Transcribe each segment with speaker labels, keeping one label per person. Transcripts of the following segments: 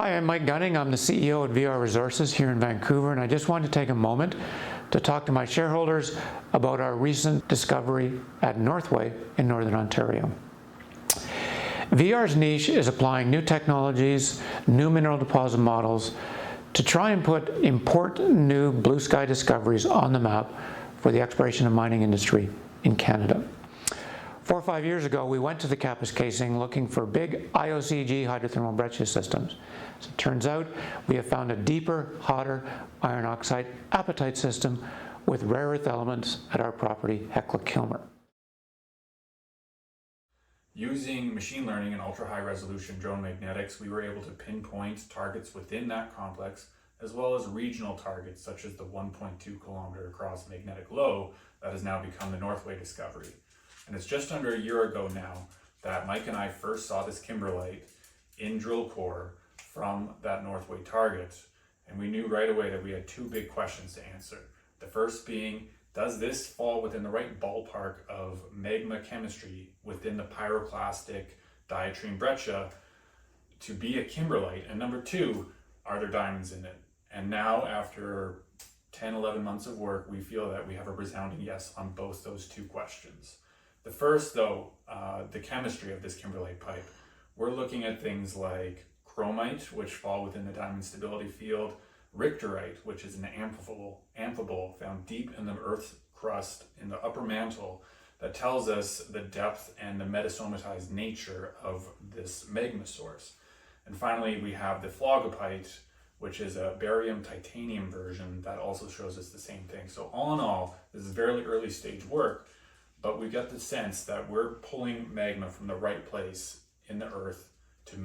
Speaker 1: Hi, I'm Mike Gunning. I'm the CEO at VR Resources here in Vancouver, and I just wanted to take a moment to talk to my shareholders about our recent discovery at Northway in Northern Ontario. VR's niche is applying new technologies, new mineral deposit models to try and put important new blue sky discoveries on the map for the exploration and mining industry in Canada. 4 or 5 years ago, we went to the Kappas casing looking for big IOCG hydrothermal breccia systems. As it turns out, we have found a deeper, hotter iron oxide apatite system with rare earth elements at our property, Hecla-Kilmer.
Speaker 2: Using machine learning and ultra-high resolution drone magnetics, we were able to pinpoint targets within that complex, as well as regional targets such as the 1.2 kilometer across magnetic low that has now become the Northway discovery. And it's just under a year ago now that Mike and I first saw this kimberlite in drill core from that Northway target. And we knew right away that we had two big questions to answer. The first being, does this fall within the right ballpark of magma chemistry within the pyroclastic diatreme breccia to be a kimberlite? And number two, are there diamonds in it? And now after 10, 11 months of work, we feel that we have a resounding yes on both those two questions. The first, though, the chemistry of this kimberlite pipe. We're looking at things like chromite, which fall within the diamond stability field, richterite, which is an amphibole found deep in the Earth's crust in the upper mantle that tells us the depth and the metasomatized nature of this magma source. And finally, we have the phlogopite, which is a barium titanium version that also shows us the same thing. So all in all, this is very early stage work, but we get the sense that we're pulling magma from the right place in the earth to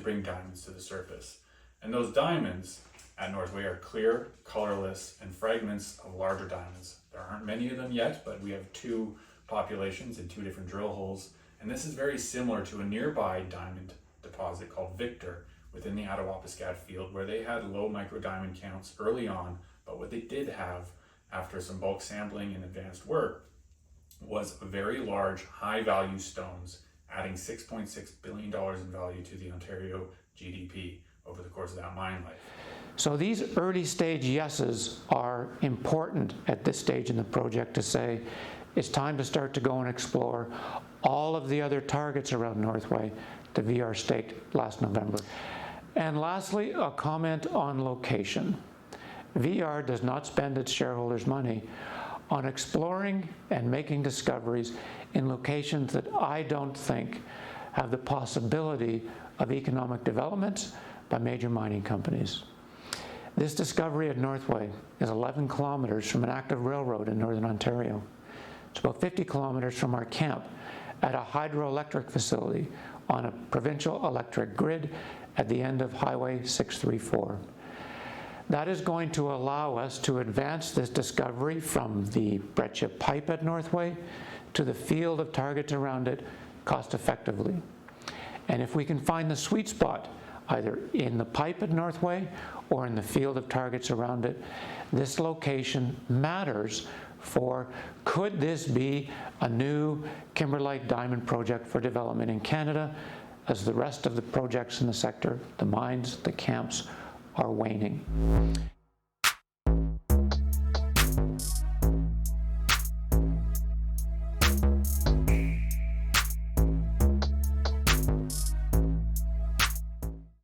Speaker 2: bring diamonds to the surface. And those diamonds at Northway are clear, colorless, and fragments of larger diamonds. There aren't many of them yet, but we have two populations in two different drill holes. And this is very similar to a nearby diamond deposit called Victor within the Attawapiskat field, where they had low microdiamond counts early on, but what they did have after some bulk sampling and advanced work was very large, high-value stones, adding $6.6 billion in value to the Ontario GDP over the course of that mine life.
Speaker 1: So these early stage yeses are important at this stage in the project to say it's time to start to go and explore all of the other targets around Northway that VR staked last November. And lastly, a comment on location. VR does not spend its shareholders' money on exploring and making discoveries in locations that I don't think have the possibility of economic development by major mining companies. This discovery at Northway is 11 kilometers from an active railroad in Northern Ontario. It's about 50 kilometers from our camp at a hydroelectric facility on a provincial electric grid at the end of Highway 634. That is going to allow us to advance this discovery from the breccia pipe at Northway to the field of targets around it cost effectively. And if we can find the sweet spot, either in the pipe at Northway or in the field of targets around it, this location matters for, could this be a new kimberlite diamond project for development in Canada as the rest of the projects in the sector, the mines, the camps, are waning.